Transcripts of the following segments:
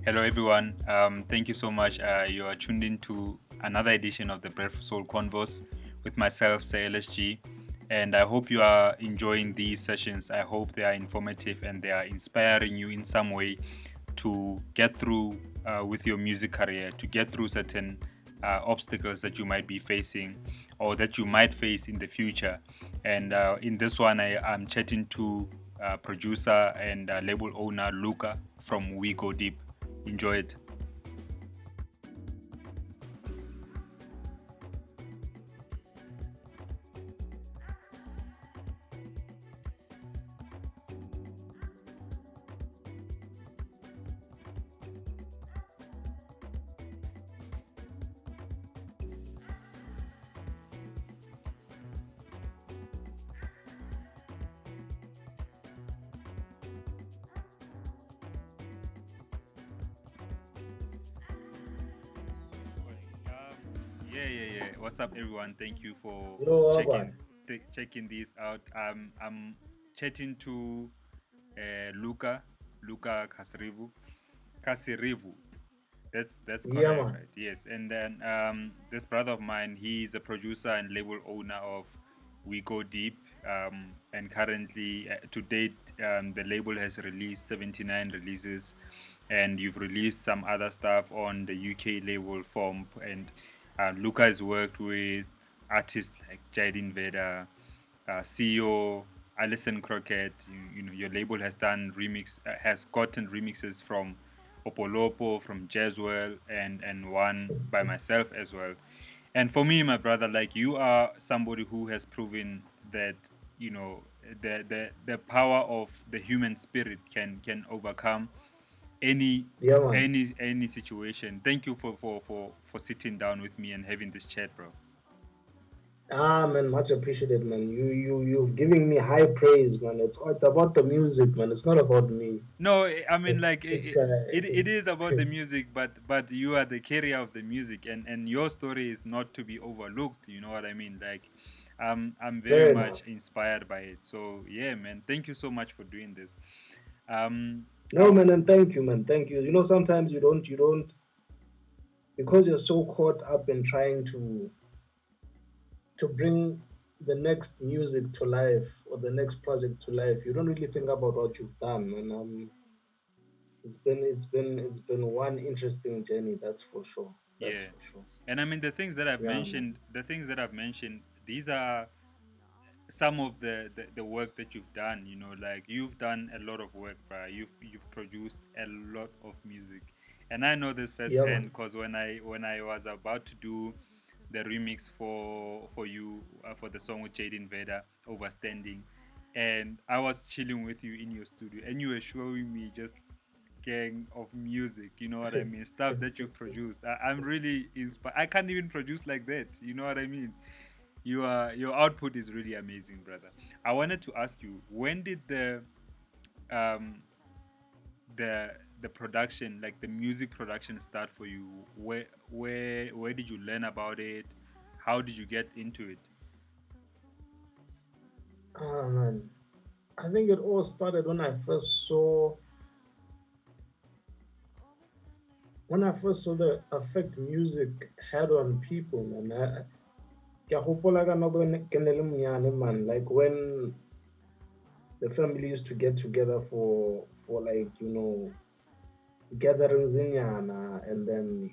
Hello, everyone. Thank you so much. You are tuned into another edition of the Bread4Soul CONVOS with myself, Sir LSG. And I hope you are enjoying these sessions. I hope they are informative and they are inspiring you in some way to get through with your music career, to get through certain obstacles that you might be facing or that you might face in the future. And in this one, I'm chatting to producer and label owner Luka from We Go Deep. Enjoy it. Yeah. What's up, everyone? Thank you for Yo, checking Wagwan. checking this out. I'm chatting to Luka Kasirivu. That's Yeah, correct, man. right? Yes. And then this brother of mine, he's a producer and label owner of We Go Deep. And currently, to date, the label has released 79 releases, and you've released some other stuff on the UK label Form. And Luca has worked with artists like Jaden Veda, CEO, Alison Crockett. You know, your label has done has gotten remixes from Opolopo, from Jazwell, and one by myself as well. And for me, my brother, like, you are somebody who has proven that, you know, the power of the human spirit can overcome any Yeah, man. any situation. Thank you for sitting down with me and having this chat, bro. Ah, man, much appreciated, man. You've given me high praise, man. It's about the music, man. It's not about me. No, I mean, like, It's kind it is about the music, but you are the carrier of the music, and your story is not to be overlooked. You know what I mean? Like, I'm very fair enough. much inspired by it. So yeah, man, thank you so much for doing this. Um, No, man, and thank you, man. Thank you. You know, sometimes you don't, because you're so caught up in trying to bring the next music to life or the next project to life. You don't really think about what you've done, and it's been one interesting journey. That's for sure. That's yeah, for sure. and I mean Yeah, man. the things that I've mentioned, these are some of the work that you've done. You know, like, you've done a lot of work, bro. You've produced a lot of music, and I know this Yeah, firsthand man. because when I was about to do the remix for you for the song with Jaden Veda, Overstanding, and I was chilling with you in your studio, and you were showing me just gang of music. You know what I mean? Stuff that you've produced. I'm really inspired. I can't even produce like that. You know what I mean? Your output is really amazing, brother. I wanted to ask you, when did um the production, like the music production, start for you? Where did you learn about it? How did you get into it? Ah, man. I think it all started when I first saw the effect music had on people, man. Ke a gopola ka nako ke ne le monyane, man. Like when the family used to get together for like gatherings in Yana, and then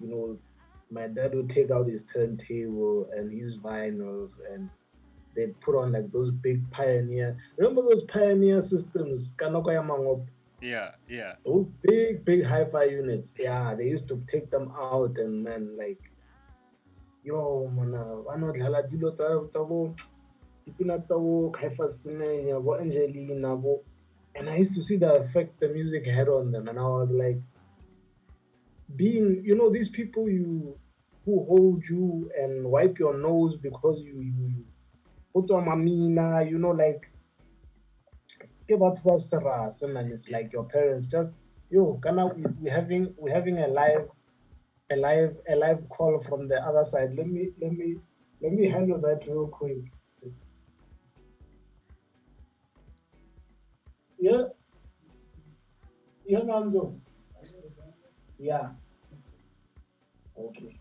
my dad would take out his turntable and his vinyls, and they'd put on like those big Pioneer. Remember those Pioneer systems? Kanoko ya Mangop. Yeah. Those big hi-fi units. Yeah, they used to take them out, and man, like, yo, mana, ano dlala dilo tsa bo dipina tsa bo Caiphus Semenya, bo Angelina, bo, and I used to see the effect the music had on them, and I was like, these people who hold you and wipe your nose because you put on mamina, like, give out to us, and it's Yeah. like your parents just, yo, kana, we're having a live call from the other side. Let me handle that real quick. Yeah, yeah, Manzo. Yeah. Okay.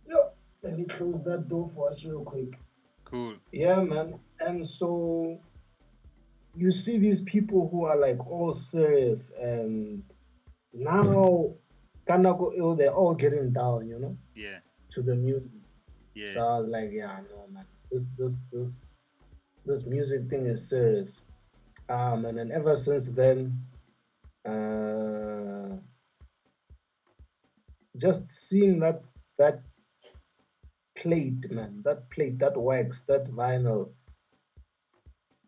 Yo, let me close that door for us real quick. Cool. Yeah, man. And so you see these people who are like all serious, and now Kanako ill, they're all getting down, Yeah. to the music. So Yeah. I was like, yeah, no, man, this music thing is serious. And then ever since then, uh, just seeing that plate, man, that plate, that wax, that vinyl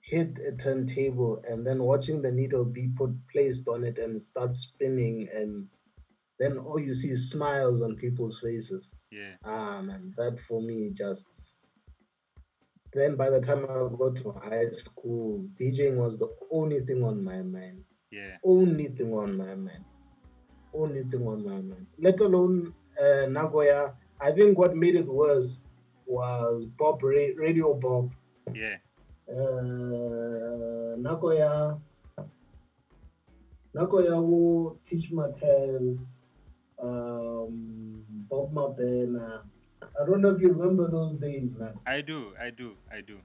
hit a turntable, and then watching the needle be placed on it and start spinning, and then all you see is smiles on people's faces. Yeah. Man, that for me just. Then by the time I got to high school, DJing was the only thing on my mind. Yeah. Only thing on my mind. Only thing on my mind. Let alone Nagoya. I think what made it worse was Radio Bob. Yeah. Nagoya, Nagoya who Teach Matters, Bob Mabena. I don't know if you remember those days, man. I do. I do. I do.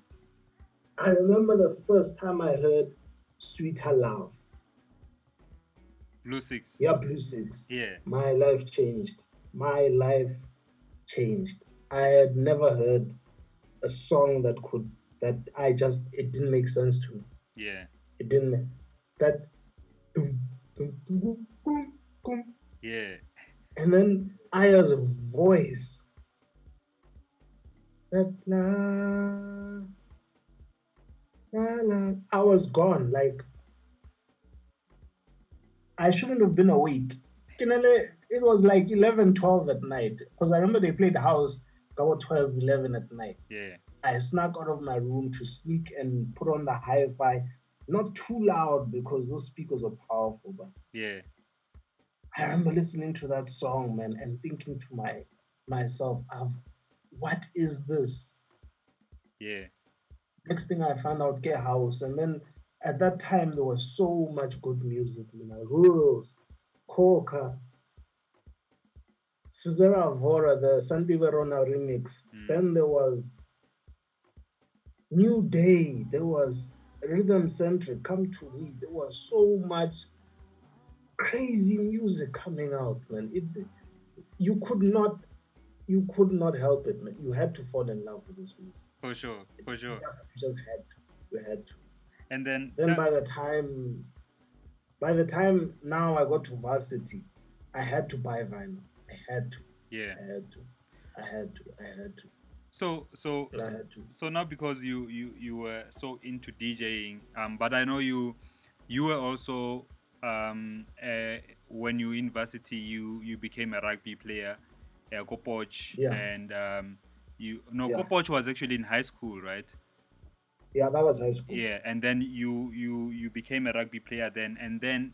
I remember the first time I heard Sweeter Love. Blue Six. Yeah, Blue Six. Yeah. My life changed. My life changed. I had never heard a song that I just it didn't make sense to me. Yeah. It didn't that dum, dum, dum, dum, dum, dum. Yeah. And then Aya's voice. That la la. I was gone. Like I shouldn't have been awake. It was like 11, 12 at night. Because I remember they played house about 12, 11 at night. Yeah. I snuck out of my room to sneak and put on the hi-fi. Not too loud because those speakers are powerful, but Yeah. I remember listening to that song, man, and thinking to myself, what is this? Yeah. Next thing I found out, Get House. And then at that time, there was so much good music, Rurals, Coca, Cesara Vora, the Santi Verona remix. Mm. Then there was New Day. There was Rhythm Centric, Come to Me. There was so much crazy music coming out, man. You could not you could not help it, man. You had to fall in love with this music. For sure. For You sure. just had to. You had to. And then Then by the time now I got to varsity, I had to buy vinyl. I had to. yeah. I had to. I had to. I had to. So so I so, had to. so now because you were so into DJing, but I know you were also when you were in varsity you became a rugby player, Kopoch, Yeah. and you no Yeah. Kopoch was actually in high school, right? Yeah, that was high school. Yeah, and then you became a rugby player then, and then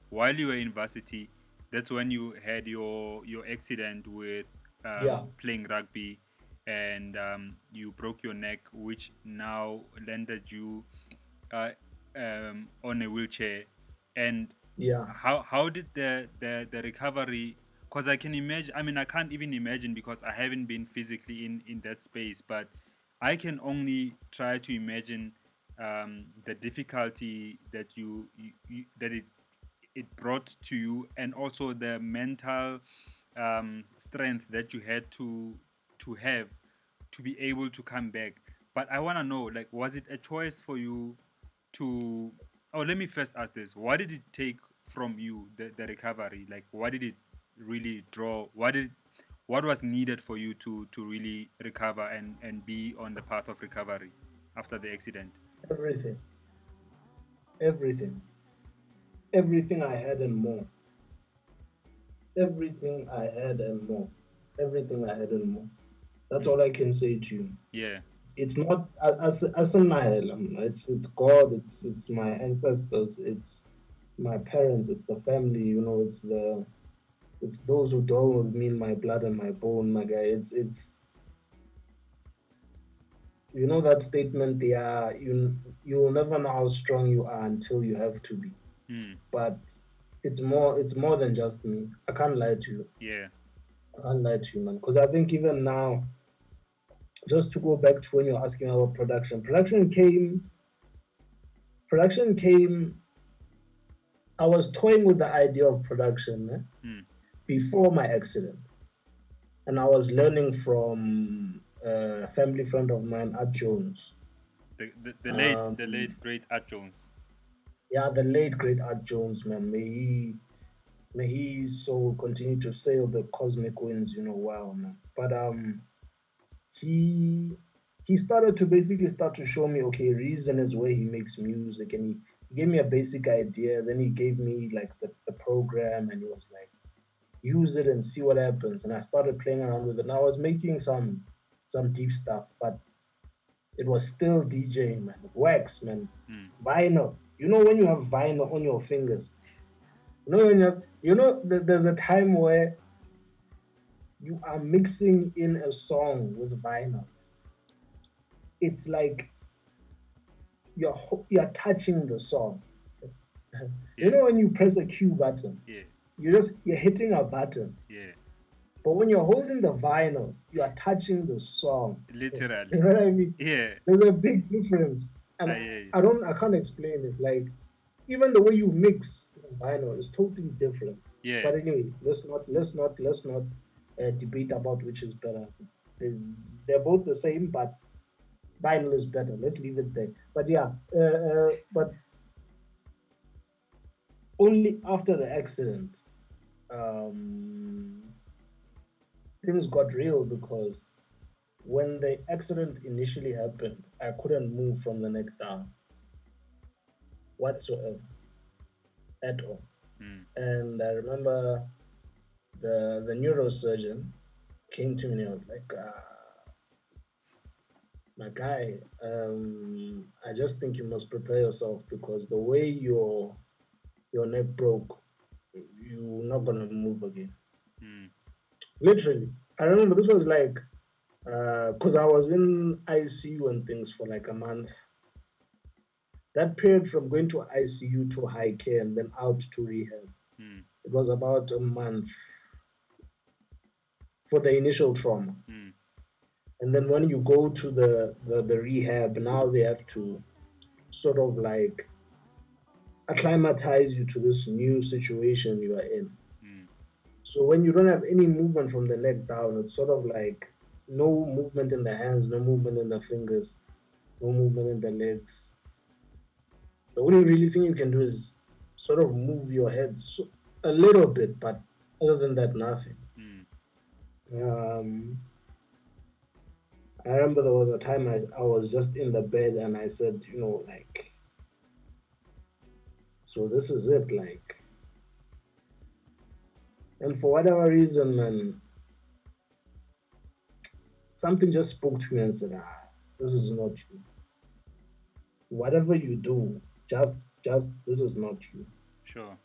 while you were in varsity, that's when you had your accident with Yeah. playing rugby, and you broke your neck, which now landed you on a wheelchair. And Yeah. how did the recovery? Because I can imagine. I mean, I can't even imagine because I haven't been physically in that space, but I can only try to imagine the difficulty that that it brought to you, and also the mental strength that you had to have to be able to come back. But I want to know, like, was it a choice for you to? Oh, let me first ask this: what did it take from you, the recovery? Like, what did it really draw? What was needed for you to really recover and be on the path of recovery after the accident? Everything. Everything. Everything I had and more. Everything I had and more. Everything I had and more. That's all I can say to you. Yeah. It's not as an it's God, it's my ancestors, it's my parents, it's the family, it's those who dwell with me in my blood and my bone, my guy. It's You know that statement, yeah, you'll never know how strong you are until you have to be. Mm. But it's more than just me. I can't lie to you. Yeah. I can't lie to you, man. Because I think even now, just to go back to when you're asking about production, production came. I was toying with the idea of production Mm. before my accident, and I was learning from a family friend of mine at Jones. The Um, late great Art Jones. yeah, the late great Art Jones, man. May he so continue to sail the cosmic winds, well, man. But he he started to basically start to show me, okay, Reason is where he makes music, and he gave me a basic idea. Then he gave me like the program, and he was like, use it and see what happens. And I started playing around with it. And I was making some deep stuff, but it was still DJing, man. Wax, man. Mm. Vinyl. You know when you have vinyl on your fingers. You know when there's a time where you are mixing in a song with vinyl. It's like you're touching the song. You Yeah. know when you press a Q button, Yeah. you're hitting a button. Yeah. But when you're holding the vinyl, you are touching the song. You Literally. know what I mean? Yeah. There's a big difference, and I. I can't explain it. Like even the way you mix vinyl is totally different. Yeah. But anyway, let's not debate about which is better. They, they're both the same, but vinyl is better. Let's leave it there. But yeah, but only after the accident, um, things got real because when the accident initially happened, I couldn't move from the neck down whatsoever at all. Mm. And I remember the neurosurgeon came to me and he was like, "My guy, I just think you must prepare yourself because the way your neck broke, you're not gonna move again." Mm. Literally, I remember this was like because I was in ICU and things for like a month. That period from going to ICU to high care and then out to rehab, Mm. it was about a month for the initial trauma. Mm. And then when you go to the rehab, now they have to sort of like acclimatize you to this new situation you are in. Mm. So when you don't have any movement from the neck down, it's sort of like no movement in the hands, no movement in the fingers, no movement in the legs. The only really thing you can do is sort of move your head a little bit, but other than that, nothing. Mm. Um, I remember there was a time I was just in the bed and I said, like, so this is it, like. And for whatever reason, man, something just spoke to me and said, this is not you. Whatever you do, just this is not you. Sure.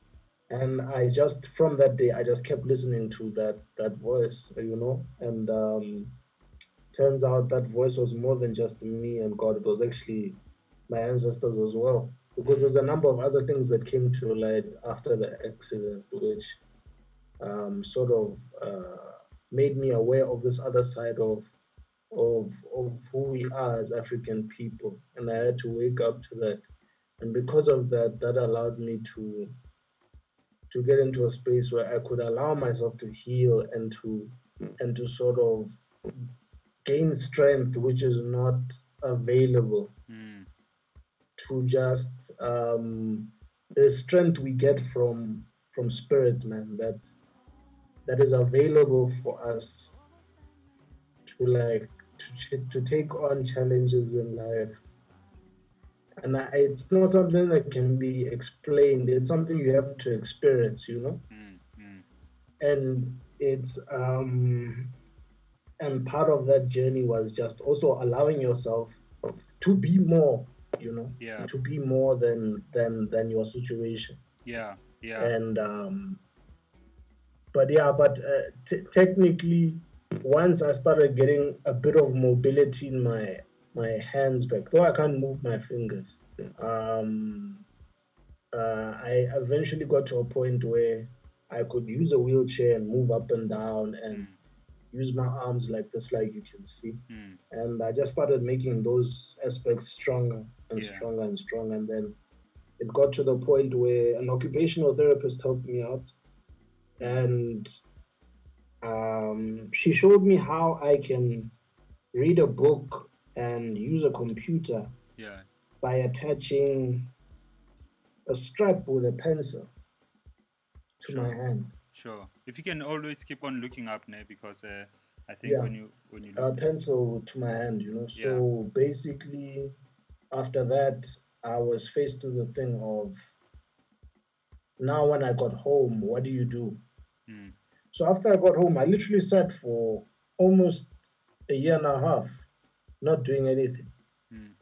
And I just from that day I just kept listening to that voice, and turns out that voice was more than just me and God. It was actually my ancestors as well, because Mm. there's a number of other things that came to light after the accident, which sort of made me aware of this other side of who we are as African people, and I had to wake up to that. And because of that, that allowed me to get into a space where I could allow myself to heal and to sort of gain strength, which is not available Mm. to just the strength we get from spirit, man. That is available for us to like to take on challenges in life. And it's not something that can be explained. It's something you have to experience. Mm. Mm. And it's and part of that journey was just also allowing yourself to be more, Yeah. to be more than your situation. Yeah. Yeah. And but yeah, but technically, once I started getting a bit of mobility in my hands back, though I can't move my fingers. Um, I eventually got to a point where I could use a wheelchair and move up and down and Mm. use my arms like this, like you can see. Mm. And I just started making those aspects stronger and Yeah. stronger and stronger. And then it got to the point where an occupational therapist helped me out. Mm. And she showed me how I can read a book and use a computer Yeah. by attaching a strap with a pencil to my Sure. hand. Sure. If you can always keep on looking up now, because I think Yeah, when you look a there. pencil to my hand, you know. Yeah. So basically, after that, I was faced with the thing of now when I got home, what do you do? Mm. So after I got home, I literally sat for almost a year and a half not doing anything. Mm.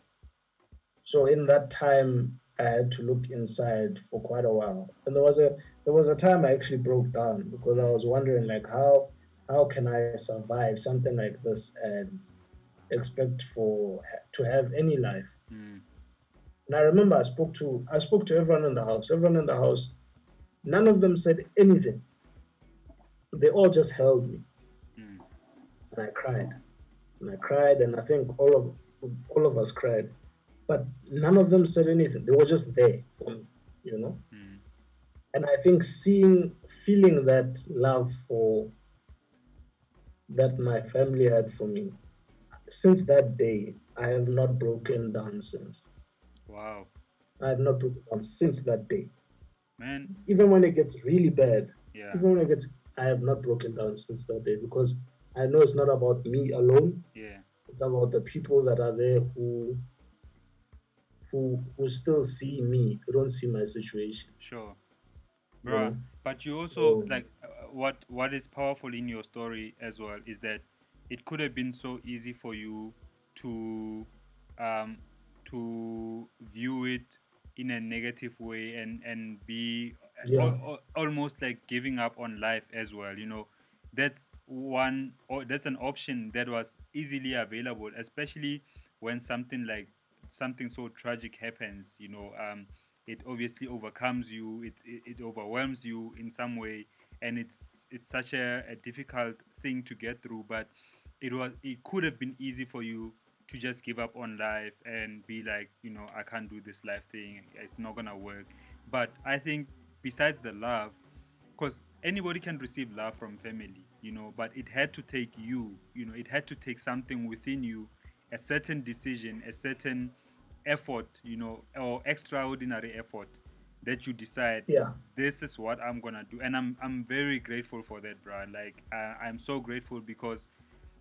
So in that time, I had to look inside for quite a while, and there was a time I actually broke down because I Mm. was wondering like how can I survive something like this and expect to have any life. Mm. And I remember I spoke to everyone in the house. Everyone in the house, none of them said anything. They all just held me, Mm. and I cried, and I cried, and I think all of us cried, but none of them said anything. They were just there for me, you know. Mm. And I think feeling that love for that my family had for me, since that day, I have not broken down since. Wow. I have not broken down since that day. Man. Even when it gets really bad, Yeah. even when it gets, I have not broken down since that day because I know it's not about me alone. Yeah. It's about the people that are there who still see me, who don't see my situation. Sure. You Bruh, know. but you also So like what is powerful in your story as well is that it could have been so easy for you to um view it in a negative way and be yeah, almost like giving up on life as well, that's one, or that's an option that was easily available, especially when something so tragic happens, it obviously overcomes you, it overwhelms you in some way, and it's such a difficult thing to get through. But it could have been easy for you to just give up on life and be like, I can't do this life thing, it's not gonna work. But I think besides the love, because anybody can receive love from family, but it had to take it had to take something within you, a certain decision, a certain effort, or extraordinary effort, that you decide, yeah, this is what I'm gonna do. And I'm very grateful for that, bro. Like, I'm so grateful because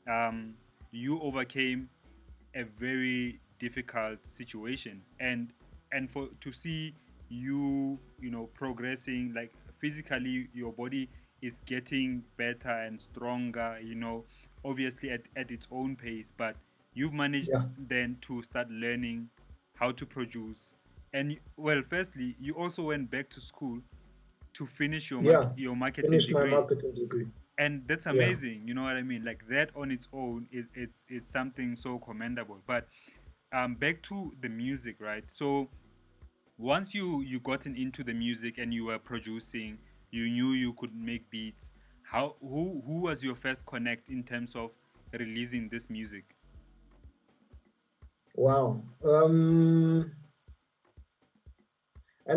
um you overcame a very difficult situation, and for to see you, progressing, like physically your body is getting better and stronger, obviously at its own pace, but you've managed yeah, then to start learning how to produce. And well, firstly, you also went back to school to finish yeah. your marketing Finish my degree, marketing degree. and that's Yeah. amazing. You know what I mean? Like, that on its own, it's something so commendable. But back to the music, right? So once you gotten into the music and you were producing, you knew you could make beats. Who was your first connect in terms of releasing this music? Wow. And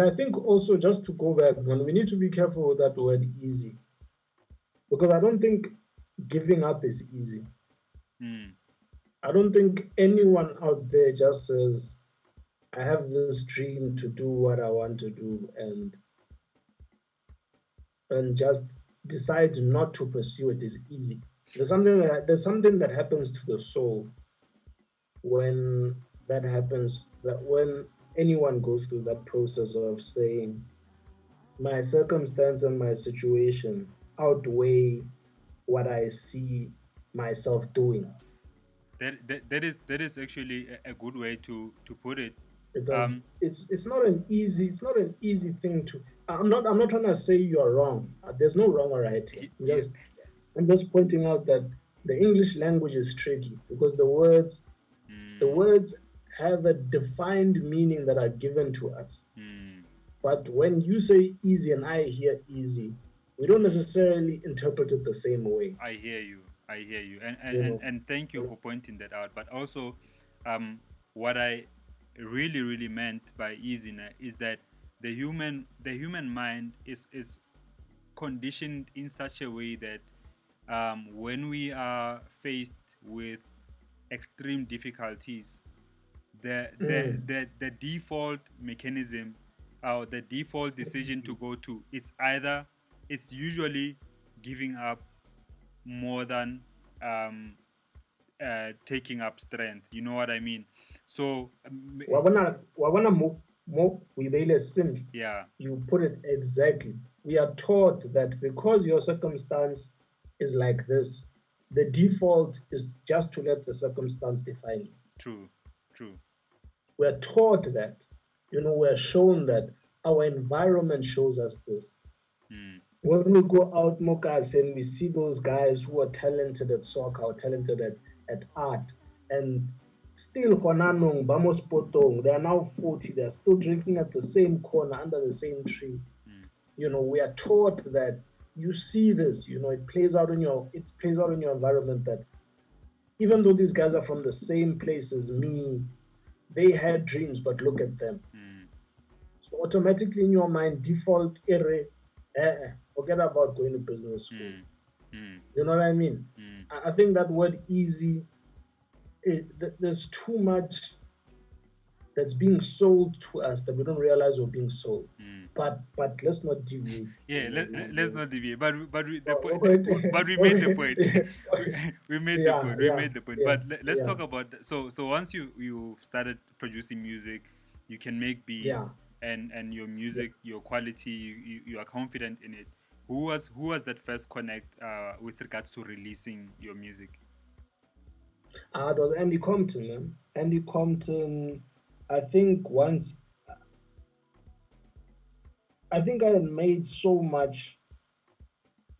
I think also just to go back, man, we need to be careful with that word easy because I don't think giving up is easy. Mm. I don't think anyone out there just says, I have this dream to do what I want to do and just decides not to pursue it is easy. There's something that happens to the soul when that happens, that when anyone goes through that process of saying my circumstance and my situation outweigh what I see myself doing. That is actually a good way to put it. It's a Um, it's not an easy thing to. I'm not trying to say you're wrong. There's no wrong or right here. yeah, I'm just pointing out that the English language is tricky because the words The words have a defined meaning that are given to us. But when you say easy and I hear easy, we don't necessarily interpret it the same way. I hear you. And You know. and thank you for pointing that out. But also, what I really meant by easiness is that the human mind is conditioned in such a way that when we are faced with extreme difficulties, the default mechanism or the default decision to go to, it's usually giving up more than taking up strength. You know what I mean? So yeah, you put it exactly. We are taught that because your circumstance is like this, the default is just to let the circumstance define you. True. We're taught that. We're shown that. Our environment shows us this. When we go out, Mokas, and we see those guys who are talented at soccer or talented at art, and still Honanong, Bamos Potong, they are now 40, they're still drinking at the same corner under the same tree. We are taught that you see this, it plays out in your environment that even though these guys are from the same place as me, they had dreams, but look at them. So automatically in your mind, default error, forget about going to business school. You know what I mean? I think that word easy, there's too much that's being sold to us that we don't realize we're being sold. But let's not deviate. Yeah, let's not deviate. But we made the point. We made the point. But let's talk about so once you started producing music, you can make beats and your music, your quality, you are confident in it. Who was that first connect with regards to releasing your music? It was Andy Compton, man. Andy Compton. I think I had made so much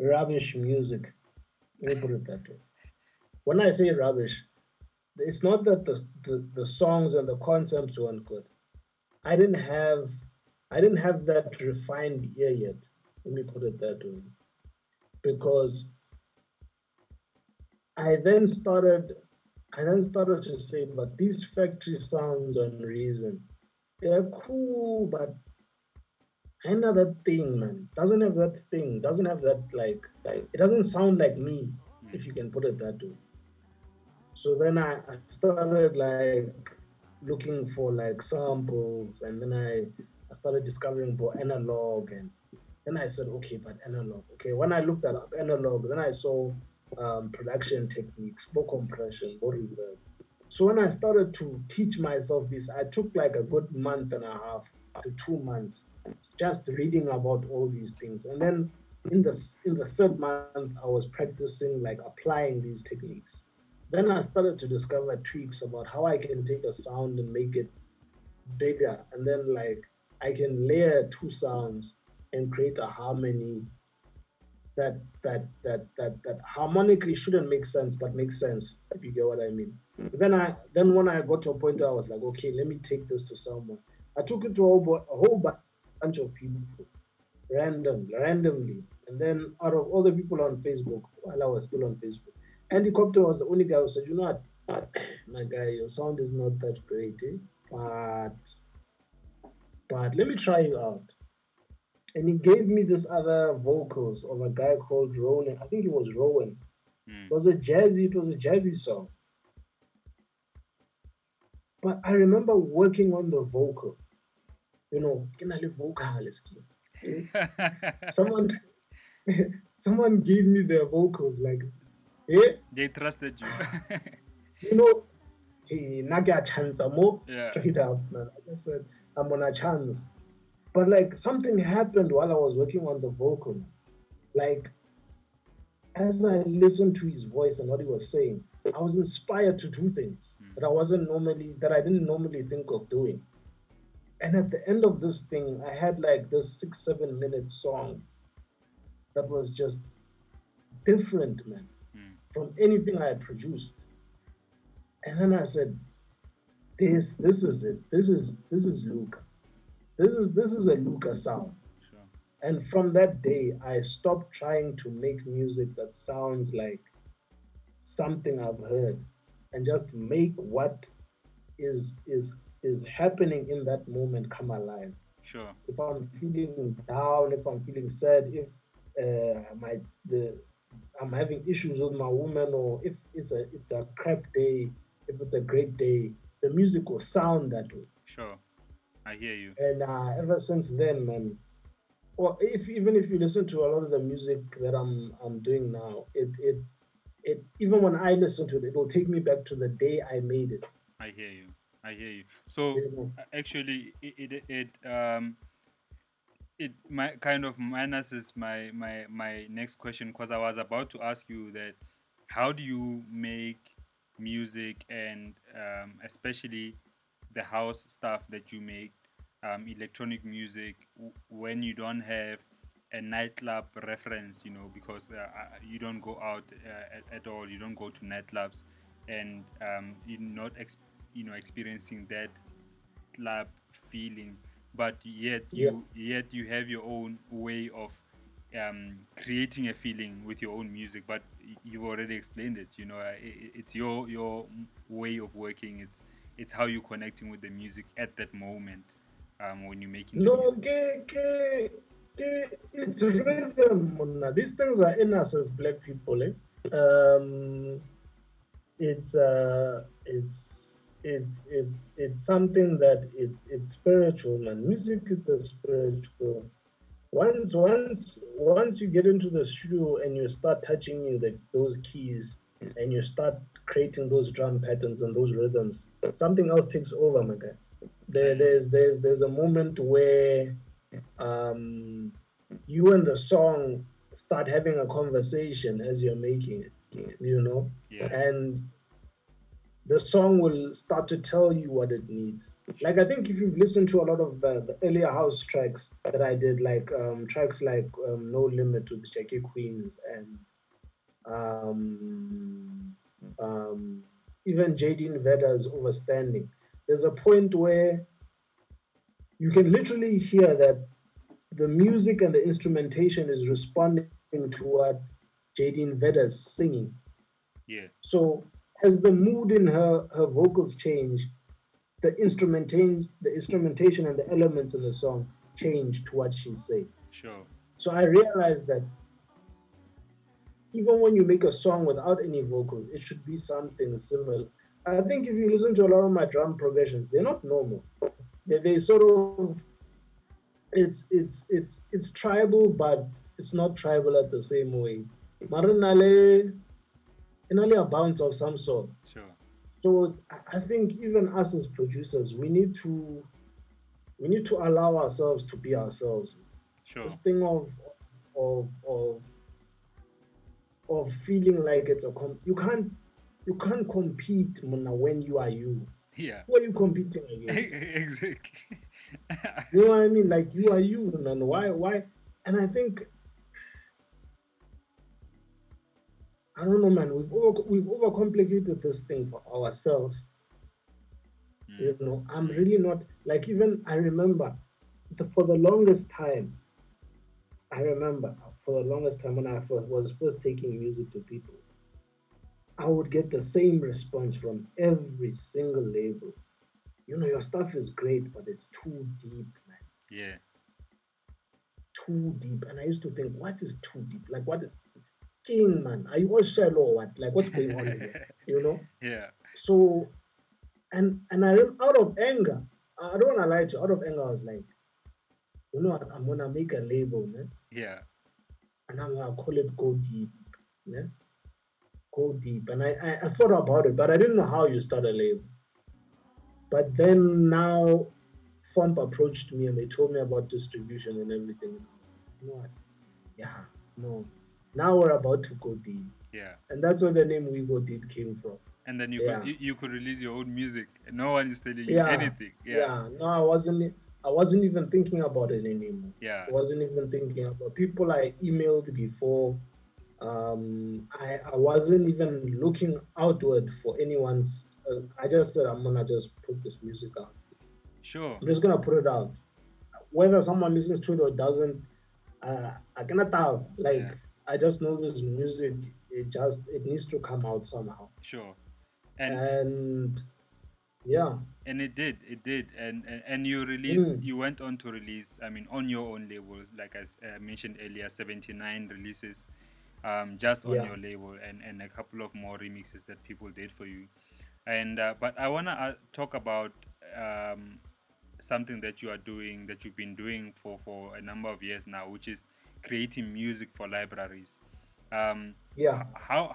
rubbish music. Let me put it that way. When I say rubbish, it's not that the songs and the concepts weren't good. I didn't have that refined ear yet. Let me put it that way. Because I then started to say, but these factory sounds on Reason, they're cool, but another thing, man, doesn't have that thing, doesn't have that like it doesn't sound like me, if you can put it that way. So then I started like looking for like samples, and then I started discovering for analog, and then I said, okay, but analog. Okay, when I looked up analog, then I saw production techniques, more compression, more reverb. So when I started to teach myself this, I took like a good month and a half to 2 months just reading about all these things. And then in the third month, I was practicing, like applying these techniques. Then I started to discover tweaks about how I can take a sound and make it bigger. And then like I can layer two sounds and create a harmony that harmonically shouldn't make sense, but makes sense, if you get what I mean. But then when I got to a point where I was like, okay, let me take this to someone. I took it to a whole bunch of people, randomly. And then out of all the people on Facebook, while I was still on Facebook, Andy Copter was the only guy who said, you know what, my guy, your sound is not that great, but let me try you out. And he gave me this other vocals of a guy called Rowan. I think it was Rowan. It was a jazzy song. But I remember working on the vocal. Can I live vocal? Someone gave me their vocals, like, they trusted you. Hey, naga chance more straight up, man. I just said I'm on a chance. But like something happened while I was working on the vocal. Like as I listened to his voice and what he was saying, I was inspired to do things that I didn't normally think of doing. And at the end of this thing, I had like this 6-7 minute song that was just different, man, from anything I had produced. And then I said, This is it. This is Luka. This is a Luka sound. Sure. And from that day, I stopped trying to make music that sounds like something I've heard, and just make what is happening in that moment come alive. Sure. If I'm feeling down, if I'm feeling sad, if my the I'm having issues with my woman, or if it's a crap day, if it's a great day, the music will sound that way. Sure. I hear you. And ever since then, man, or if even if you listen to a lot of the music that I'm doing now, it even when I listen to it, it will take me back to the day I made it. I hear you. I hear you. So You know? actually, it my kind of minuses my next question, because I was about to ask you that how do you make music, and especially the house stuff that you make, electronic music, when you don't have a nightclub reference, because you don't go out at all, you don't go to nightclubs, and you're not experiencing that club feeling, but Yeah. yet you have your own way of creating a feeling with your own music. But you've already explained it. It's your way of working. It's how you're connecting with the music at that moment, when you're making the No, music. it's rhythm, Muna. These things are in us as black people, eh? Um, it's something that it's spiritual, man. Music is the spiritual. Once you get into the studio and you start touching those keys, and you start creating those drum patterns and those rhythms, something else takes over, my guy. I There's a moment where um, you and the song start having a conversation as you're making it, Yeah. and the song will start to tell you what it needs. Like, I think if you've listened to a lot of the earlier house tracks that I did, like tracks like No Limit with Jackie Queens, and um, um, even Jadine Veda's Overstanding, there's a point where you can literally hear that the music and the instrumentation is responding to what Jadine Veda's singing. Yeah. So as the mood in her vocals change, the instrumentation and the elements in the song change to what she's saying. Sure. So I realized that even when you make a song without any vocals, it should be something similar. I think if you listen to a lot of my drum progressions, they're not normal. They sort of it's tribal, but it's not tribal at the same way. Marinale inale a bounce of some sort. Sure. So I think even us as producers, we need to allow ourselves to be ourselves. This Sure. thing of of of feeling like you can't compete, Muna, when you are you. Yeah. Who are you competing against? Exactly. You know what I mean? Like, you are you, and why? And I think, I don't know, man. We've overcomplicated this thing for ourselves. Mm. I'm really not like, even I remember for the longest time. I remember for the longest time when I was first taking music to people, I would get the same response from every single label. Your stuff is great, but it's too deep, man. Yeah. Too deep. And I used to think, what is too deep? Like, what is king, man? Are you all shallow or what? Like, what's going on here? You know? Yeah. So, and out of anger, I don't want to lie to you, out of anger, I was like, you know what? I'm gonna make a label, man, Yeah. and I'm gonna call it Go Deep, man. Go Deep. And I thought about it, but I didn't know how you start a label. But then now, Fomp approached me and they told me about distribution and everything. You know what? Yeah, no. Now we're about to go deep. Yeah. And that's where the name We Go Deep came from. And then Yeah. you could release your own music, and no one is telling you Yeah. anything. Yeah. Yeah. No, I wasn't even thinking about it anymore. Yeah. I wasn't even thinking about people I emailed before. I wasn't even looking outward for anyone's. I just said I'm gonna just put this music out. Sure. I'm just gonna put it out. Whether someone listens to it or doesn't, I cannot tell. Like Yeah. I just know this music. It needs to come out somehow. Sure. And And yeah, it did, and you released. mm, You went on to release. I mean, on your own label, like I mentioned earlier, 79 releases, just on yeah, your label, and a couple of more remixes that people did for you. And but I wanna talk about um, something that you are doing, that you've been doing for a number of years now, which is creating music for libraries. yeah.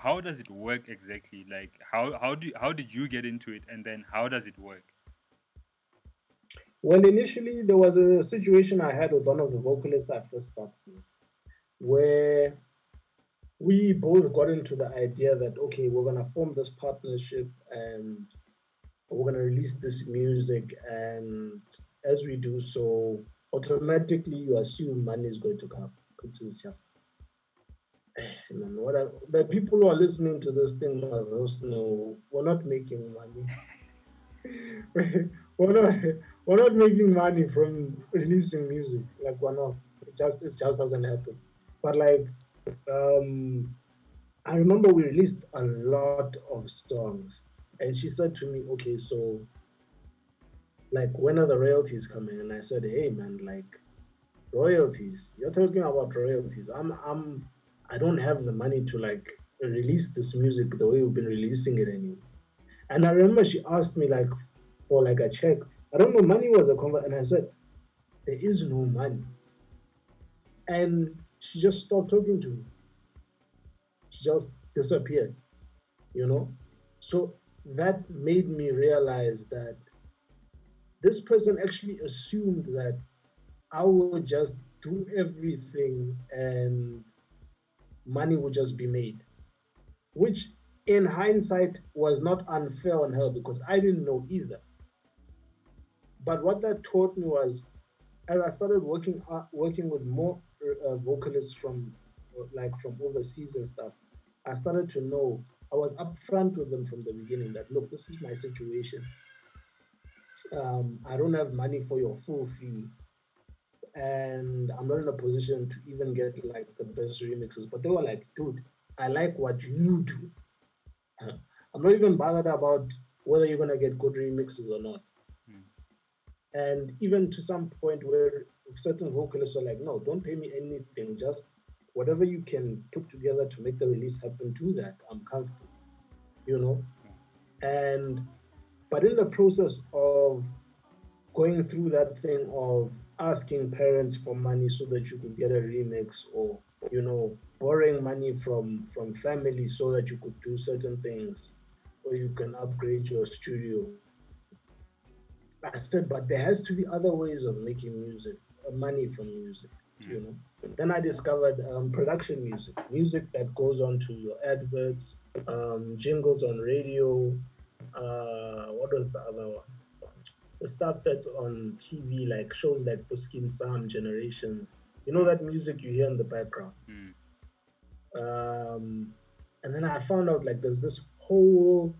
How does it work exactly? Like how did you get into it, and then how does it work? Well, initially there was a situation I had with one of the vocalists I first started with, where we both got into the idea that okay, we're gonna form this partnership and we're gonna release this music, and as we do so, automatically you assume money is going to come, which is just man, the people who are listening to this thing must also know we're not making money. we're not we're not making money from releasing music. Like we're not. It just doesn't happen. But like um I remember we released a lot of songs, and she said to me, "Okay, so like when are the royalties coming?" And I said, "Hey, man, like royalties? You're talking about royalties? I don't have the money to like release this music the way we've been releasing it anymore." And I remember she asked me like for like a check. I don't know, money was a convert, and I said, "There is no money." And she just stopped talking to me. She just disappeared, you know. So that made me realize that this person actually assumed that I would just do everything and money would just be made, which in hindsight was not unfair on her because I didn't know either. But what that taught me was as I started working with more vocalists from from overseas and stuff, I started to know. I was upfront with them from the beginning that look, this is my situation. I don't have money for your full fee, and I'm not in a position to even get like the best remixes. But they were like, dude, I like what you do. I'm not even bothered about whether you're gonna get good remixes or not. Mm. And even to some point where certain vocalists are like, no, don't pay me anything, just whatever you can put together to make the release happen, do that. I'm comfortable, you know? And but in the process of going through that thing of asking parents for money so that you could get a remix, or borrowing money from family so that you could do certain things, or you can upgrade your studio, I said, but there has to be other ways of making music, money from music, you Mm. know. Then I discovered production music, music that goes on to your adverts, jingles on radio. What was the other one? The stuff that's on TV, like shows like Puskim Sam Generations. You know Mm. that music you hear in the background. Mm. Um, and then I found out like there's this whole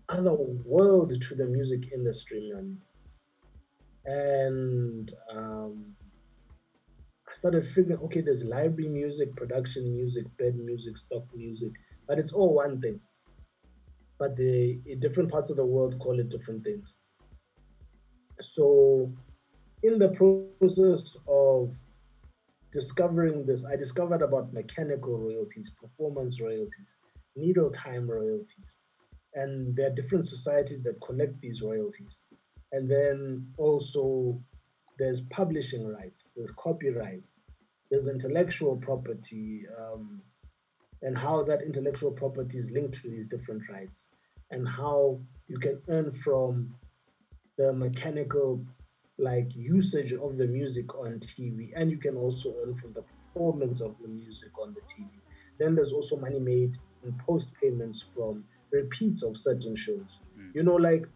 other world to the music industry, man. And I started figuring, okay, there's library music, production music, bed music, stock music, but it's all one thing. But the different parts of the world call it different things. So in the process of discovering this, I discovered about mechanical royalties, performance royalties, needle time royalties, and there are different societies that collect these royalties. And then also there's publishing rights, there's copyright, there's intellectual property, and how that intellectual property is linked to these different rights, and how you can earn from the mechanical like usage of the music on TV, and you can also earn from the performance of the music on the TV. Then there's also money made in post payments from repeats of certain shows. Mm. Like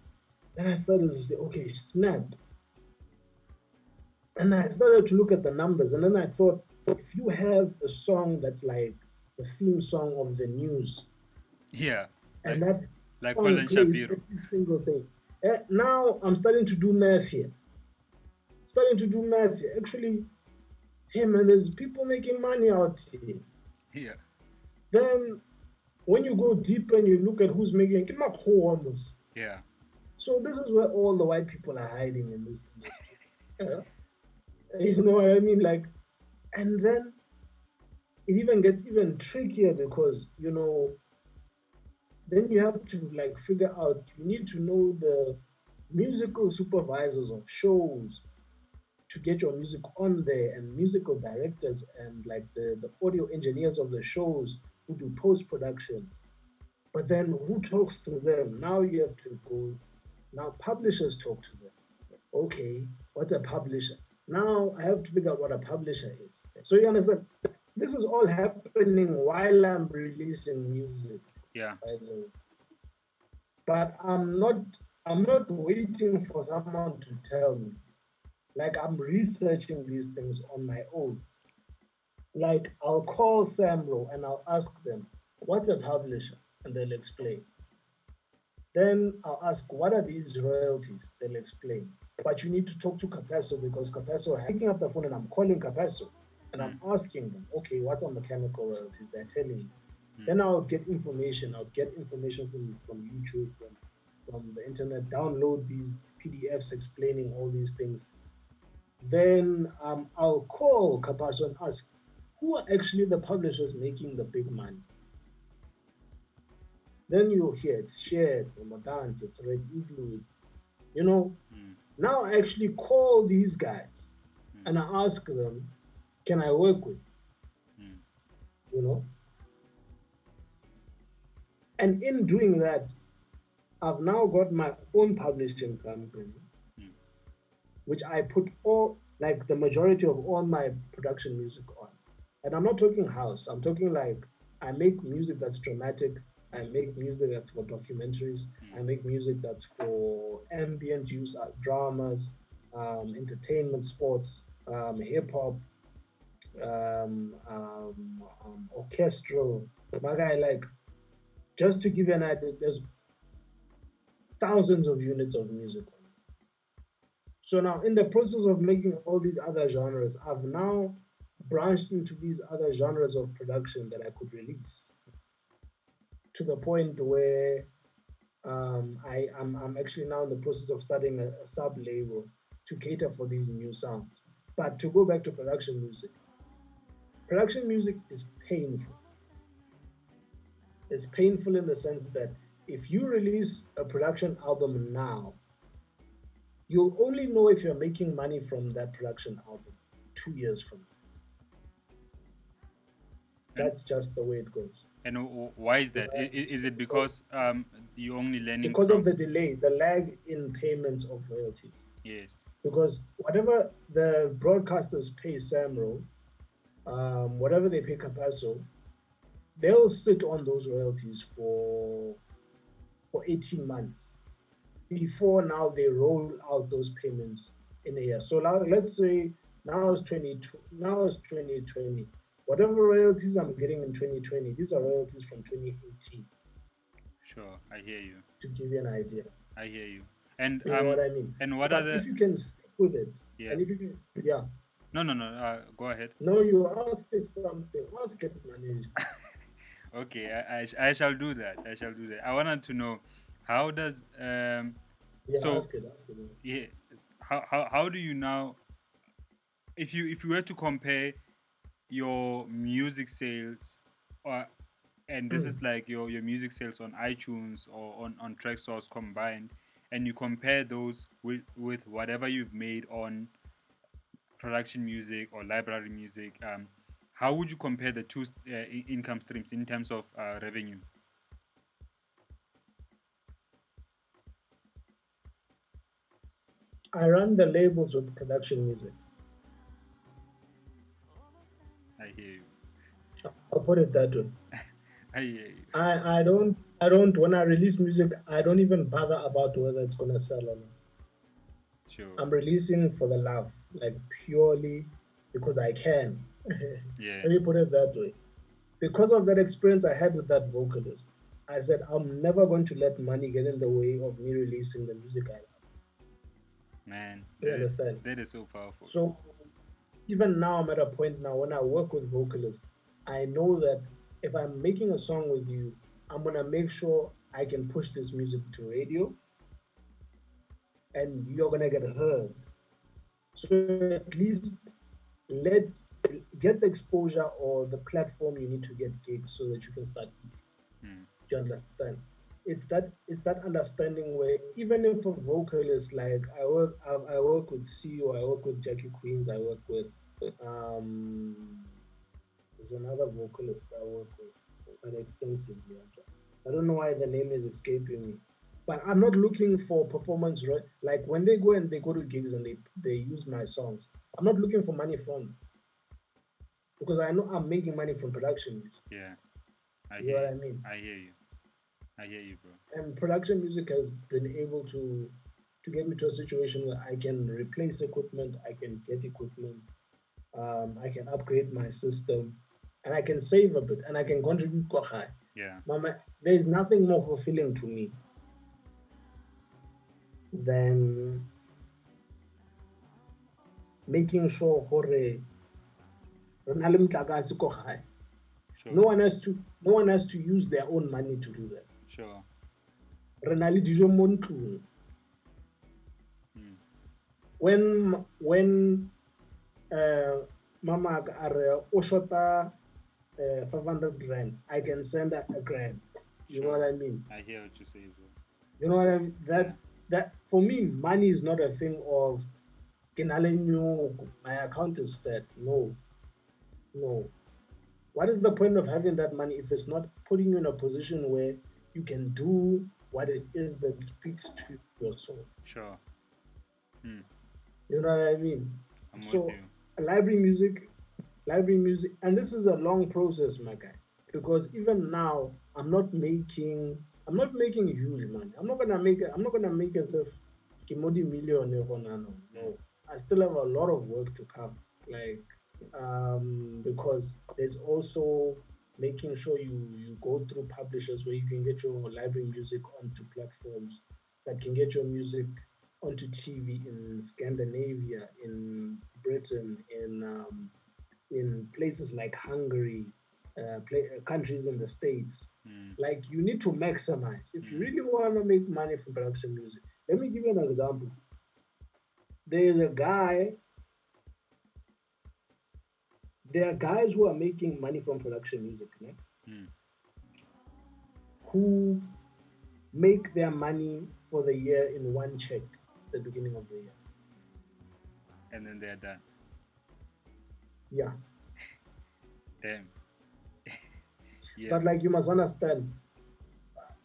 then I started to say, okay, snap. And I started to look at the numbers, and then I thought, if you have a song that's like the theme song of the news, Yeah, and like that song Colin plays Shapiro. every single day. Now I'm starting to do math here. Starting to do math here. Actually, hey man, there's people making money out here. Yeah, Then when you go deep and you look at who's making it, almost. yeah, So this is where all the white people are hiding in this industry. Yeah. You know what I mean? Like, and then it even gets even trickier because then you have to like figure out. You need to know the musical supervisors of shows to get your music on there, and musical directors, and like the audio engineers of the shows who do post production. But then who talks to them? Now you have to go. Now publishers talk to them. Okay, what's a publisher? Now I have to figure out what a publisher is. So you understand? This is all happening while I'm releasing music, yeah. by the way. But I'm not waiting for someone to tell me. Like I'm researching these things on my own. Like I'll call Samro and I'll ask them, what's a publisher? And they'll explain. Then I'll ask, what are these royalties? They'll explain. But you need to talk to Capasso because Capasso, I'm picking up the phone and I'm calling Capasso and I'm Mm, asking them, okay, what's on mechanical royalties? They're telling me. mm, Then I'll get information. I'll get information from YouTube, from the internet, download these PDFs explaining all these things. Then I'll call Capasso and ask, who are actually the publishers making the big money? Then you'll hear it's Share, it's Ramadans, it's Red Igloo, you know. mm, Now I actually call these guys mm, and I ask them, can I work with mm, you, you know? And in doing that, I've now got my own publishing company, mm. which I put all, like the majority of all my production music on. And I'm not talking house, I'm talking like I make music that's dramatic, I make music that's for documentaries, I make music that's for ambient use, dramas, entertainment, sports, hip hop, orchestral. My guy, like, just to give you an idea, there's thousands of units of music. So now, in the process of making all these other genres, I've now branched into these other genres of production that I could release to the point where I'm actually now in the process of starting a sub label to cater for these new sounds. But to go back to production music is painful. It's painful in the sense that if you release a production album now, you'll only know if you're making money from that production album 2 years from now. And That's just the way it goes. why is that? Right? Is it Because because you're only learning because of from? the delay, the lag in payments of royalties. Yes. Because whatever the broadcasters pay Samro, whatever they pay Capasso, they'll sit on those royalties for 18 months before now they roll out those payments in a year. So now let's say now it's 2020. Whatever royalties I'm getting in 2020, these are royalties from 2018, Sure, I hear you. to give you an idea. I hear you. And You know what I mean? what are But the? if you can stick with it, Yeah. and if you can, yeah. No, no, no. Go ahead. No, you ask me something, ask it, manager. Okay, I shall do that. I shall do that. I wanted to know how does Yeah, so ask it. yeah, how do you now, if you were to compare your music sales, or and this is like your music sales on iTunes or on Tracksource combined, and you compare those with whatever you've made on production music or library music, how would you compare the two income streams in terms of revenue? I run the labels with production music. I hear you. I'll put it that way. I hear you. I don't when I release music, I don't even bother about whether it's gonna sell or not. Sure. I'm releasing for the love, like purely because I can. Yeah. Let me put it that way. because of that experience I had with that vocalist, I said I'm never going to let money get in the way of me releasing the music I love. Man, You understand? that is so powerful. So even now, I'm at a point now when I work with vocalists, I know that if I'm making a song with you, I'm gonna make sure I can push this music to radio and you're gonna get heard. So at least let get the exposure or the platform you need to get gigs so that you can start eating. Mm. Do you understand? It's that understanding where even if a vocalist like I work with CEO, I work with Jackie Queens, I work with um there's another vocalist I work with quite extensively. I don't know why the name is escaping me. But I'm not looking for performance like when they go to gigs and they use my songs. I'm not looking for money from them because I know I'm making money from production music. Yeah, I You know hear what you. I mean? I hear you. I hear you, bro. And production music has been able to get me to a situation where I can replace equipment, I can get equipment, I can upgrade my system, and I can save a bit, and I can contribute quite high. Yeah. Mama, there's nothing more fulfilling to me than making sure gore re na le motlakase ko gae. Sure. No one has to use their own money to do that. Sure. Re na le dijo mo ntlong. Mm. When mama a re o shota 500 rand, I can send a grand. You know Sure. what I mean? I hear what you say, bro. You know what I mean? Yeah. That for me, money is not a thing of my account is fat. No, no. What is the point of having that money if it's not putting you in a position where you can do what it is that speaks to your soul? Sure. Mm. You know what I mean? I'm with So you. library music, and this is a long process, my guy, because even now I'm not making huge money. I'm not gonna make as if Kimodi millionaire. Mm. No, I still have a lot of work to come. Like because there's also making sure you go through publishers where you can get your library music onto platforms that can get your music onto TV in Scandinavia, in Britain, in places like Hungary, countries in the States. Mm. Like you need to maximize. If you Mm. really want to make money from production music, let me give you an example. There's a guy. There are guys who are making money from production music, né? Mm. Who make their money for the year in one check at the beginning of the year. And then they're done. Yeah. Damn. Yeah. But like you must understand,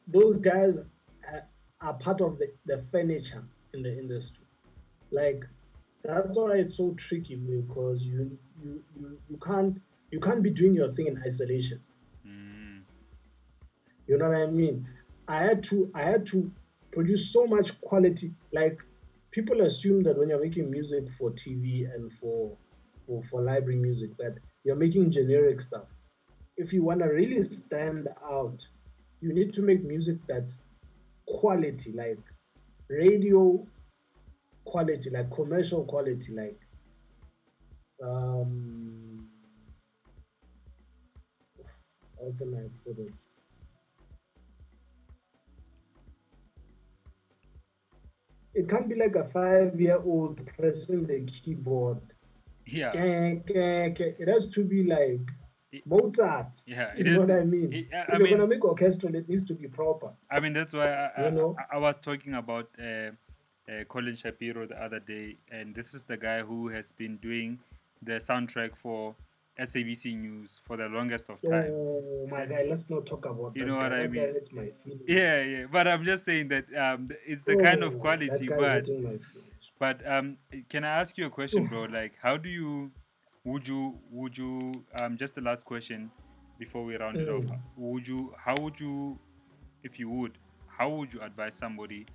those guys are part of the furniture in the industry. Like that's why it's so tricky because you can't be doing your thing in isolation. Mm. You know what I mean? I had to produce so much quality. Like people assume that when you're making music for TV and for library music that you're making generic stuff. If you want to really stand out, you need to make music that's quality, like radio quality, like commercial quality, like um how can I put it? It can't be like a 5-year-old pressing the keyboard. Yeah. It has to be like It, Mozart. yeah. You know what I mean? I If you're gonna mean, make orchestral, it needs to be proper. I mean that's why You know? I was talking about Colin Shapiro the other day, and this is the guy who has been doing the soundtrack for SABC News for the longest of time. Oh my guy, let's not talk about You know that what guy. I That guy mean? hits my feelings. Yeah, yeah. But I'm just saying that it's the kind of Oh, that quality. guy's hitting my feelings. But can I ask you a question, Oof. bro? Like, how do you would you just the last question before we round it off? Mm. How would you if you would how would you advise somebody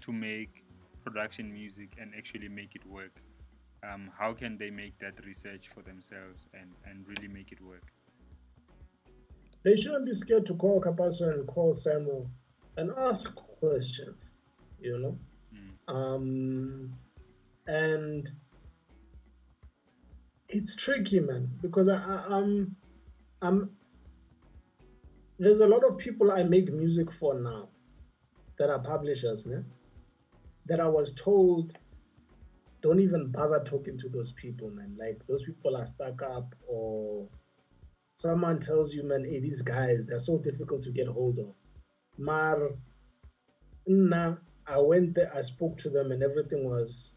to make production music and actually make it work? How can they make that research for themselves and really make it work? They shouldn't be scared to call Capasso and call Samuel and ask questions, you know. Mm. And it's tricky, man, because I'm there's a lot of people I make music for now that are publishers, né? That I was told don't even bother talking to those people, man. Like those people are stuck up, or someone tells you, man, hey, these guys, they're so difficult to get hold of. Mar, nah, I went there, I spoke to them, and everything was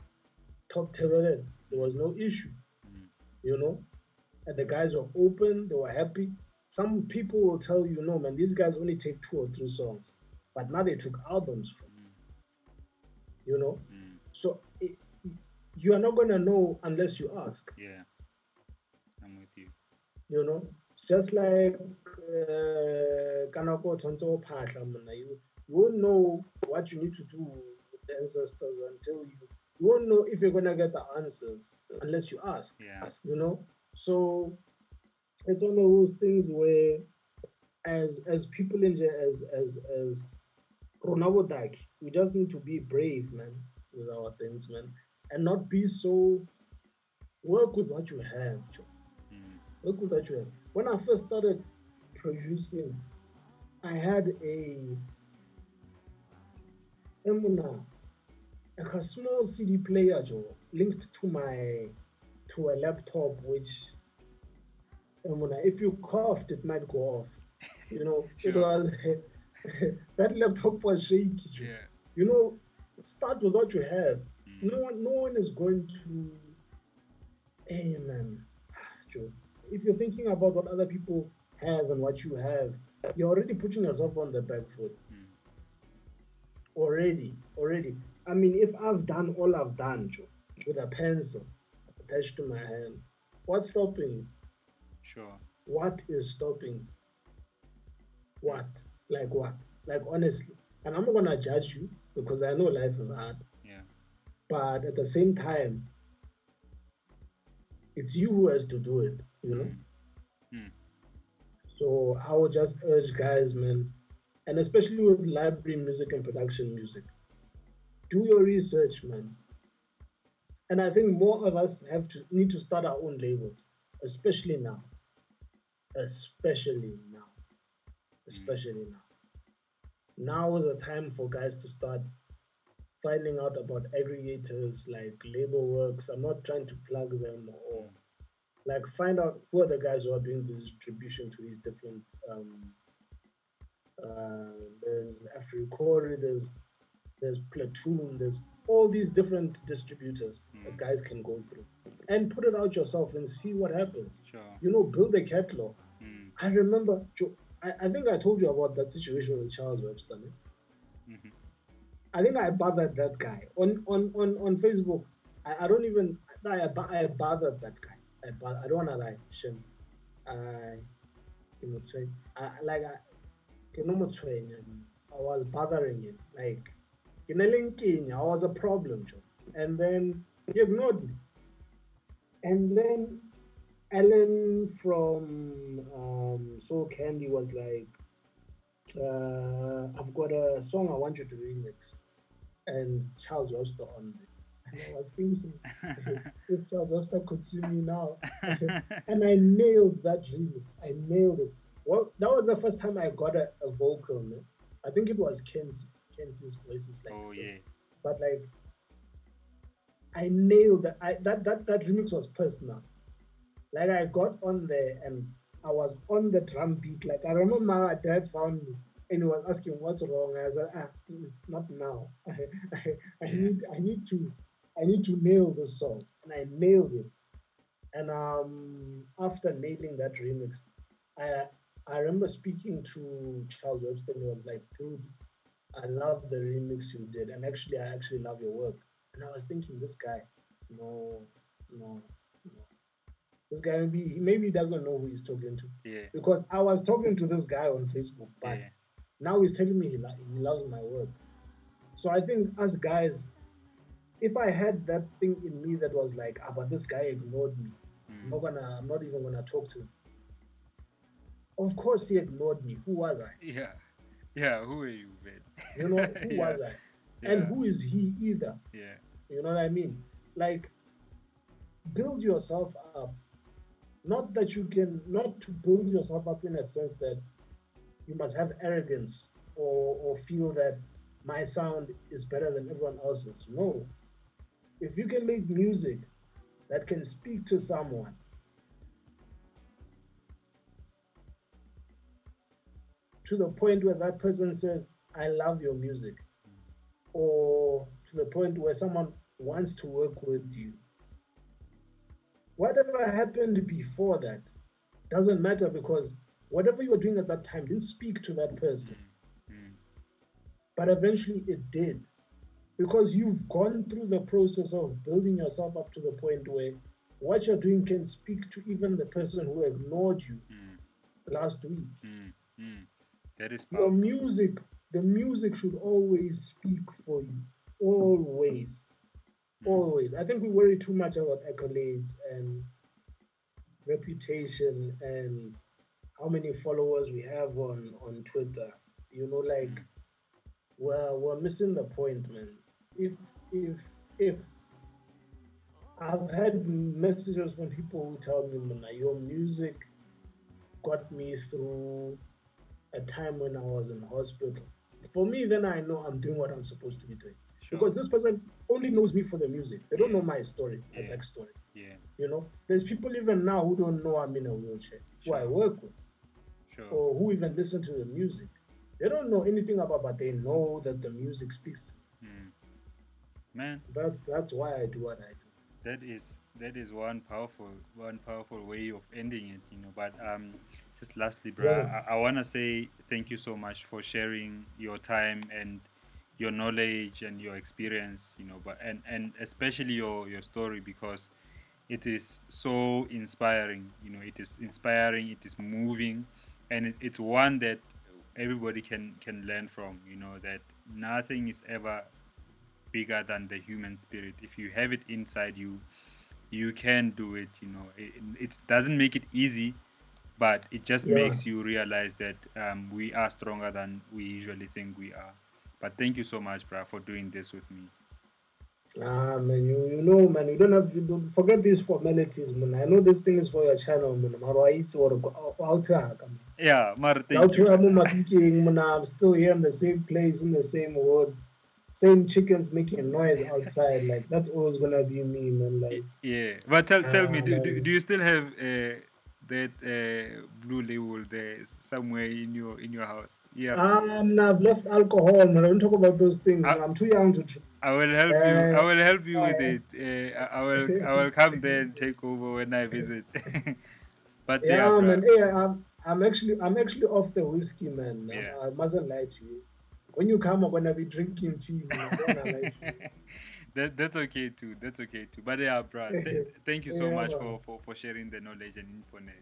top terror. There was no issue, Mm. you know. And the guys were open, they were happy. Some people will tell you, no, man, these guys only take 2 or 3 songs, but now they took albums from, Mm. you know. Mm. So you are not gonna know unless you ask, Yeah, I'm with you. you know. It's just like Kanako Tonto Pasha, you won't know what you need to do with the ancestors until you won't know if you're gonna get the answers unless you ask, Yeah. you know. So it's one of those things where as people in here, as Ronabodak, we just need to be brave, man, with our things, man, and not be so. Work with what you have, Joe. Mm. Work with what you have. When I first started producing, I had emuna, like a small CD player, Joe, linked to a laptop, which emuna, if you coughed, it might go off. You know, it Sure. was that laptop was shaky, Joe. Yeah. You know, start with what you have. Mm. No one is going to. Hey, man, Joe. If you're thinking about what other people have and what you have, you're already putting yourself on the back foot. Mm. Already. I mean, if I've done all I've done, Joe, with a pencil attached to my hand, what's stopping? Sure. What is stopping? Mm. What? Like what? Like honestly. And I'm not gonna judge you because I know life is hard. Yeah. But at the same time, it's you who has to do it, you know? Mm. Mm. So I would just urge guys, man, and especially with library music and production music, do your research, man. And I think more of us have to need to start our own labels, especially now, especially now, Mm. especially now. Now is a time for guys to start finding out about aggregators like Label Works. I'm not trying to plug them, or Mm. like find out who are the guys who are doing the distribution to these different. There's Africori, there's Platoon, there's all these different distributors that Mm. guys can go through and put it out yourself and see what happens. Sure. You know, build a catalog. Mm. I remember, I think I told you about that situation with Charles Webster. Ne? Mm-hmm. I think I bothered that guy on Facebook. I don't even, I bothered that guy. I don't want to lie, Shem. I, like, I was bothering him. Like, I was a problem, Joe. And then he ignored me. And then Alan from Soul Candy was like, I've got a song I want you to remix. And Charles Webster on it. And I was thinking, if Charles Webster could see me now. And I nailed that remix. I nailed it. Well, that was the first time I got a vocal, man. I think it was Kenzie. Kenzie's voice is like Oh sick. yeah. But like I nailed that. That remix was personal. Like I got on there and I was on the drum beat. Like I remember my dad found me and he was asking what's wrong. I said, not now. Yeah. I need to nail this song. And I nailed it. And after nailing that remix, I I remember speaking to Charles Webster and he was like, dude, I love the remix you did. And actually I actually love your work. And I was thinking, this guy, no, no, no. This guy maybe he doesn't know who he's talking to. Yeah. Because I was talking to this guy on Facebook, but Yeah. now he's telling me he loves my work. So I think us guys, if I had that thing in me that was like, but this guy ignored me, Mm. I'm not even gonna talk to him. Of course, he ignored me. Who was I? Yeah. Yeah. Who are you, man? Who Yeah. was I? And Yeah. who is he either? Yeah. You know what I mean? Like, build yourself up. Not that you can, not to build yourself up in a sense that you must have arrogance or feel that my sound is better than everyone else's. No. If you can make music that can speak to someone to the point where that person says, I love your music, or to the point where someone wants to work with you, whatever happened before that doesn't matter because whatever you were doing at that time didn't speak to that person. Mm. Mm. But eventually it did because you've gone through the process of building yourself up to the point where what you're doing can speak to even the person who ignored you Mm. last week. Mm. Mm. That is Your powerful. music, the music should always speak for you. Always. Mm. Always. I think we worry too much about accolades and reputation and how many followers we have on Twitter. Like Mm. we're missing the point, man. If if if I've had messages from people who tell me, "Mona, your music got me through a time when I was in hospital." For me, then I know I'm doing what I'm supposed to be doing. Sure. Because this person only knows me for the music. They don't Yeah. know my story, my Yeah. backstory. Yeah. There's people even now who don't know I'm in a wheelchair, who I Sure. work with, Sure. or who even listen to the music. They don't know anything about, but they know that the music speaks. Mm. Man, That's why I do what I do. that is one powerful way of ending it, But just lastly, Yeah, bruh, I wanna say thank you so much for sharing your time and your knowledge and your experience, But and especially your story because it is so inspiring. It is inspiring. It is moving, and it's one that everybody can learn from. That nothing is ever bigger than the human spirit. If you have it inside you, you can do it. It doesn't make it easy, but it just yeah. makes you realize that we are stronger than we usually think we are. But thank you so much, brah, for doing this with me. Ah, man, man, you don't forget these formalities, man. I know this thing is for your channel, man. Mara it's or out here, man. Yeah, Mar, thank Out you. here, man, I'm still here in the same place, in the same wood, same chickens making noise outside. Like that's always gonna be me, man. Like, Yeah, but tell me, ah, do man. you still have that blue label there somewhere in your house? Yeah, I've left alcohol, man. I don't talk about those things, I, man. I'm too young to. I will help you. I Uh, will help you with uh, it. I will come there and take over when I visit. But yeah, yeah, bruh. man. Hey, I'm actually off the whiskey, man. Yeah. I mustn't lie to you. When you come, I'm gonna be drinking tea, man. I don't wanna lie to That's okay too. That's okay too. But yeah, bruh. you. Thank you so Yeah, much man. for sharing the knowledge and info. Man.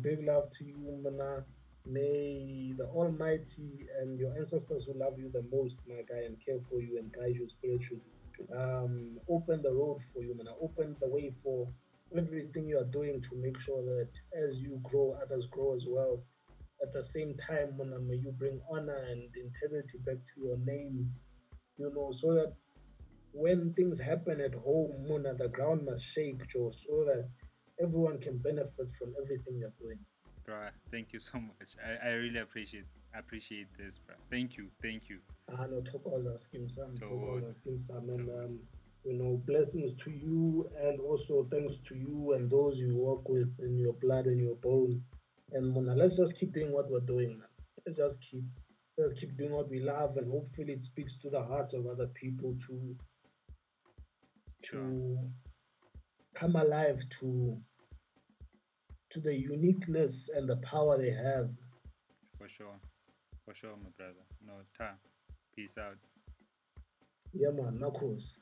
Big love to you, man. May the Almighty and your ancestors who love you the most, my guy, and care for you and guide you spiritually, open the road for you, man. Open the way for everything you are doing to make sure that as you grow, others grow as well. At the same time, man, may you bring honor and integrity back to your name, so that when things happen at home, Mona, the ground must shake, Joe, so that everyone can benefit from everything you're doing. Bruh, thank you so much. I really appreciate this, bruh. Thank you. Thank you. No, Tokoza Skim Sam, Towards Tokoza Skim Sam, and towards. blessings to you, and also thanks to you and those you work with in your blood and your bone. And Mona, let's just keep doing what we're doing, man. Let's just keep doing what we love, and hopefully it speaks to the hearts of other people Sure. to come alive to the uniqueness and the power they have. For sure. For sure, my brother. No, ta. Peace out. Yeah, man, Nakos.